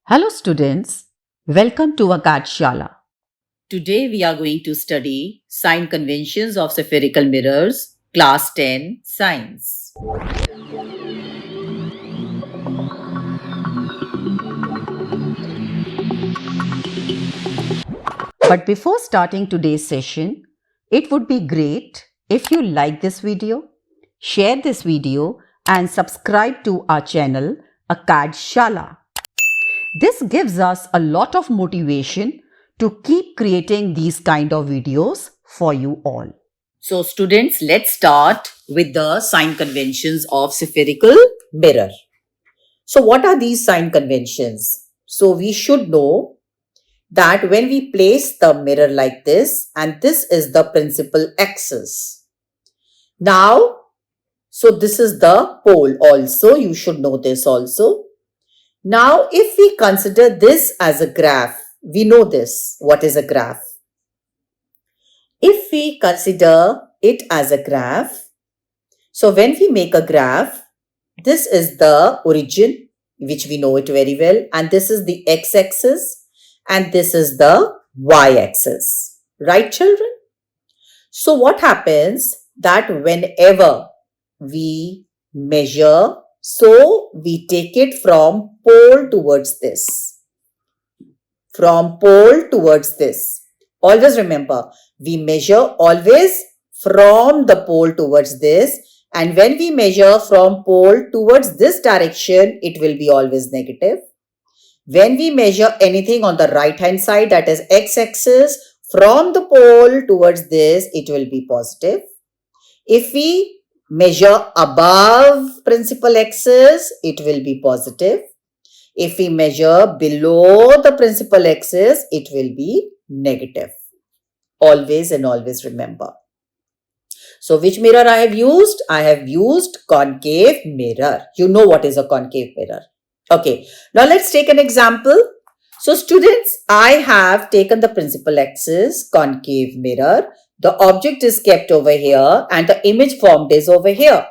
Hello students, welcome to Akadshala. Today we are going to study sign conventions of spherical mirrors, class 10 science. But before starting today's session, it would be great if you like this video, share this video and subscribe to our channel Akadshala. This gives us a lot of motivation to keep creating these kind of videos for you all. So students, let's start with the sign conventions of spherical mirror. So what are these sign conventions? So we should know that when we place the mirror like this, and this is the principal axis. Now, so this is the pole also, you should know this also. Now, if we consider this as a graph, we know this, what is a graph. If we consider it as a graph, so when we make a graph, this is the origin, which we know it very well, and this is the x-axis, and this is the y-axis. Right, children? So what happens that whenever we measure, so we take it from pole towards this. From pole towards this. Always remember, we measure always from the pole towards this, and when we measure from pole towards this direction, it will be always negative. When we measure anything on the right hand side, that is x-axis, from the pole towards this, it will be positive. If we measure above principal axis, it will be positive. If we measure below the principal axis, it will be negative. Always and always remember. So which mirror I have used? I have used concave mirror. You know what is a concave mirror. Okay, now let's take an example. So students, I have taken the principal axis, concave mirror. The object is kept over here and the image formed is over here.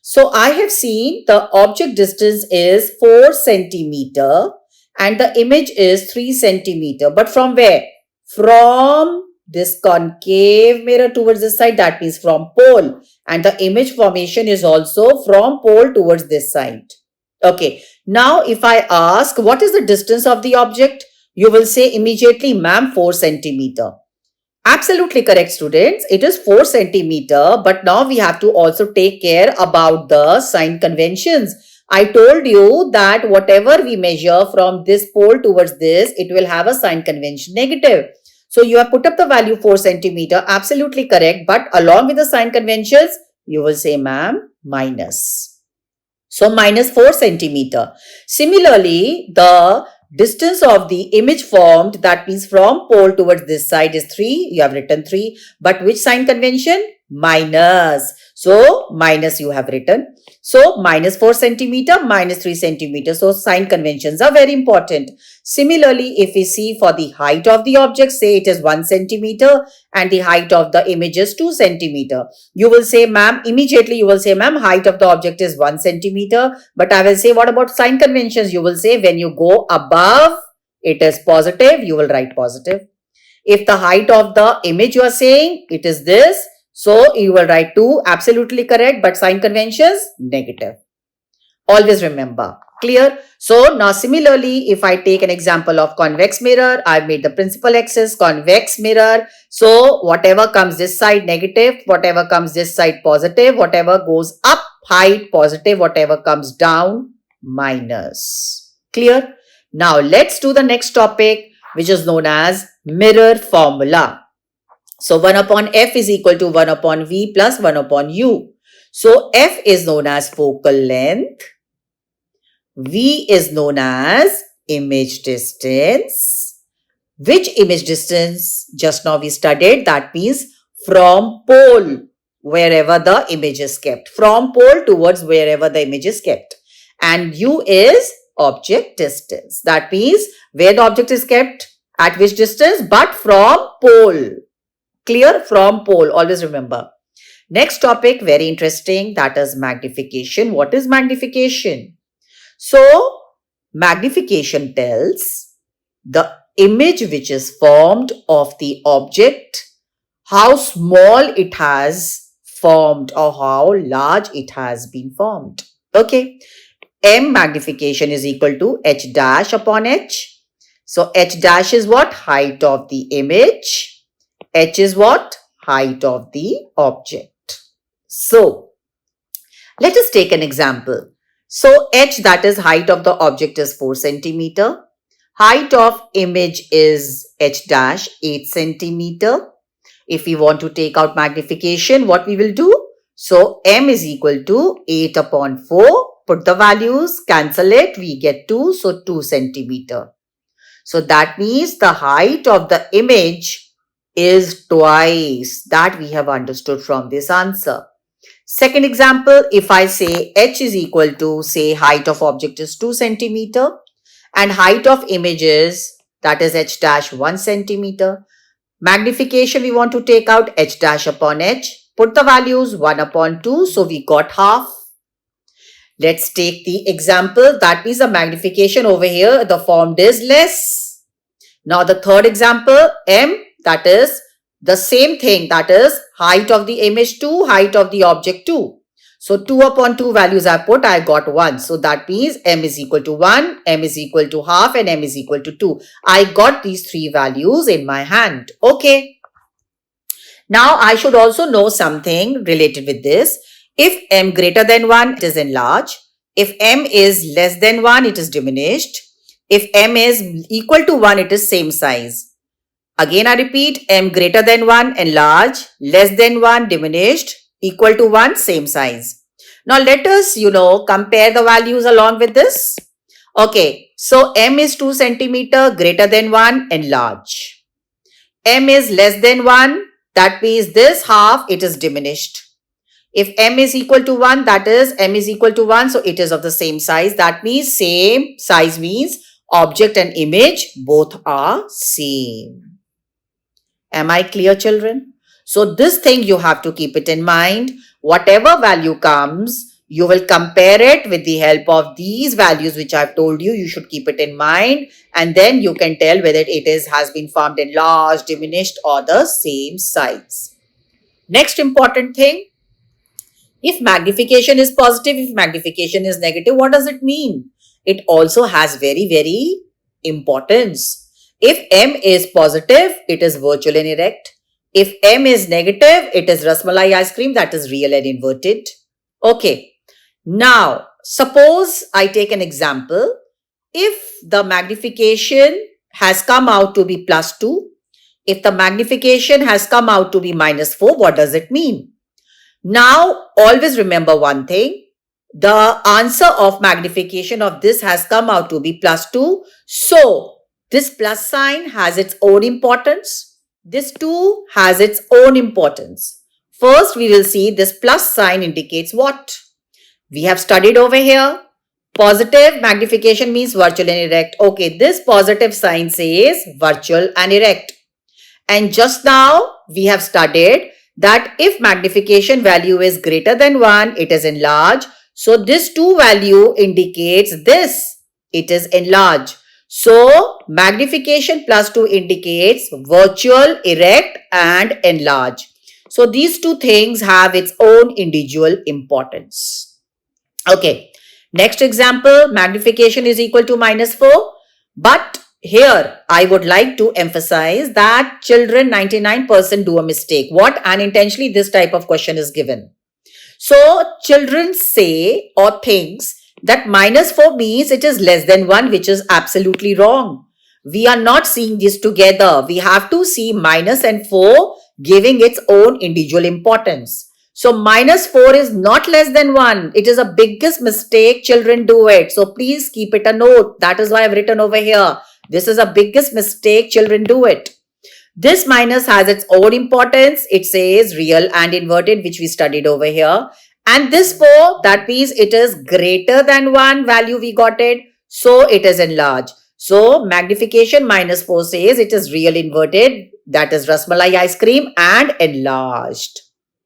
So I have seen the object distance is 4 centimeter and the image is 3 centimeter. But from where? From this concave mirror towards this side, that means from pole. And the image formation is also from pole towards this side. Okay, now if I ask what is the distance of the object, you will say immediately, ma'am, 4 centimeter. Absolutely correct, students. It is 4 centimeter, but now we have to also take care about the sign conventions. I told you that whatever we measure from this pole towards this, it will have a sign convention negative. So you have put up the value 4 centimeter, absolutely correct. But along with the sign conventions, you will say, ma'am, minus. So minus 4 centimeter. Similarly, the distance of the image formed, that means from pole towards this side, is 3. You have written 3. But which sign convention? Minus. So minus you have written. So minus 4 centimeter, minus 3 centimeter. So sign conventions are very important. Similarly, if we see for the height of the object, say it is 1 centimeter and the height of the image is 2 centimeter. You will say, ma'am, immediately you will say, ma'am, height of the object is 1 centimeter. But I will say, what about sign conventions? You will say, when you go above, it is positive, you will write positive. If the height of the image you are saying, it is this, so you will write 2, absolutely correct, but sign conventions, negative. Always remember. Clear? So now similarly, if I take an example of convex mirror, I've made the principal axis convex mirror. So whatever comes this side negative, whatever comes this side positive, whatever goes up height positive, whatever comes down minus. Clear? Now let's do the next topic, which is known as mirror formula. So 1 upon f is equal to 1 upon v plus 1 upon u. So f is known as focal length. V is known as image distance. Which image distance? Just now we studied, that means from pole, wherever the image is kept. From pole towards wherever the image is kept. And U is object distance. That means where the object is kept, at which distance, but from pole. Clear? From pole. Always remember. Next topic, very interesting, that is magnification. What is magnification? So, magnification tells the image which is formed of the object, how small it has formed or how large it has been formed. Okay. M magnification is equal to h dash upon h. So h dash is what? Height of the image. H is what? Height of the object. So let us take an example. So h, that is height of the object, is 4 centimeter. Height of image is h dash 8 centimeter. If we want to take out magnification, what we will do? So m is equal to 8 upon 4. Put the values, cancel it, we get 2. So 2 centimeter. So that means the height of the image is twice that we have understood from this answer. Second example, if I say h is equal to, say, height of object is 2 centimeter and height of image is, that is h dash 1 centimeter. Magnification we want to take out, h dash upon h. Put the values 1 upon 2. So we got half. Let's take the example. That means the magnification over here, the formed is less. Now the third example, m, that is the same thing, that is height of the image 2, height of the object 2. So 2 upon 2 values I put, I got 1. So that means m is equal to 1, m is equal to half and m is equal to 2. I got these 3 values in my hand. Okay. Now I should also know something related with this. If m greater than 1, it is enlarged. If m is less than 1, it is diminished. If m is equal to 1, it is same size. Again, I repeat, m greater than 1, enlarged, less than 1, diminished, equal to 1, same size. Now, let us, compare the values along with this. Okay, so m is 2 centimeter, greater than 1, enlarge. M is less than 1, that means this half, it is diminished. If m is equal to 1, that is m is equal to 1, so it is of the same size. That means same size means object and image both are same. Am I clear, children? So this thing you have to keep it in mind. Whatever value comes, you will compare it with the help of these values which I've told you. You should keep it in mind and then you can tell whether it has been formed enlarged, diminished or the same size. Next important thing, if magnification is positive, if magnification is negative, what does it mean? It also has very, very importance. If m is positive, it is virtual and erect. If m is negative, it is rasmalai ice cream, that is real and inverted. Okay. Now, suppose I take an example. If the magnification has come out to be plus 2, if the magnification has come out to be minus 4, what does it mean? Now, always remember one thing. The answer of magnification of this has come out to be plus 2. So, this plus sign has its own importance. This 2 has its own importance. First, we will see this plus sign indicates what? We have studied over here. Positive magnification means virtual and erect. Okay, this positive sign says virtual and erect. And just now, we have studied that if magnification value is greater than 1, it is enlarged. So, this 2 value indicates this. It is enlarged. So, magnification plus 2 indicates virtual, erect and enlarge. So, these 2 things have its own individual importance. Okay. Next example, magnification is equal to minus 4. But here, I would like to emphasize that children 99% do a mistake. What? Unintentionally, this type of question is given. So, children say or thinks that minus 4 means it is less than 1, which is absolutely wrong. We are not seeing this together. We have to see minus and 4 giving its own individual importance. So, minus 4 is not less than 1. It is a biggest mistake. Children do it. So, please keep it a note. That is why I've written over here. This is a biggest mistake. Children do it. This minus has its own importance. It says real and inverted, which we studied over here. And this 4, that means it is greater than 1 value we got it. So, it is enlarged. So, magnification minus 4 says it is real inverted. That is rasmalai ice cream and enlarged.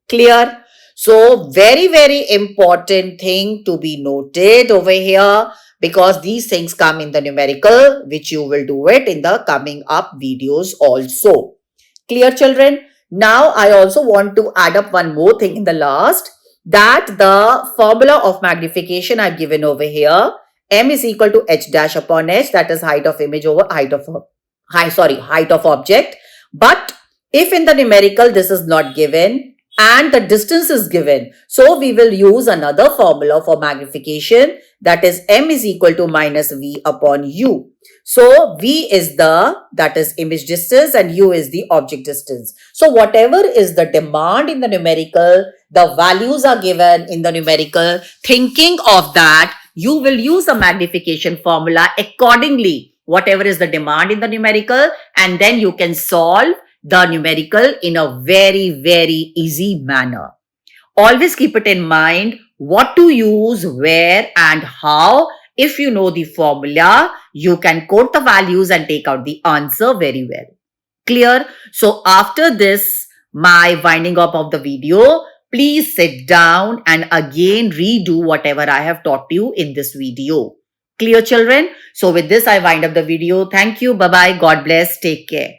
Clear? So, very, very important thing to be noted over here. because these things come in the numerical, which you will do it in the coming up videos also. Clear, children? Now, I also want to add up one more thing in the last, that the formula of magnification I've given over here, m is equal to h dash upon h, that is height of image over height of object. But if in the numerical this is not given and the distance is given, so we will use another formula for magnification, that is m is equal to minus v upon u. So v is that is image distance and u is the object distance. So whatever is the demand in the numerical, the values are given in the numerical. Thinking of that, you will use a magnification formula accordingly, whatever is the demand in the numerical, and then you can solve the numerical in a very, very easy manner. Always keep it in mind what to use, where and how. If you know the formula, you can quote the values and take out the answer very well. Clear? So after this, my winding up of the video, please sit down and again redo whatever I have taught you in this video. Clear, children? So with this, I wind up the video. Thank you. Bye-bye. God bless. Take care.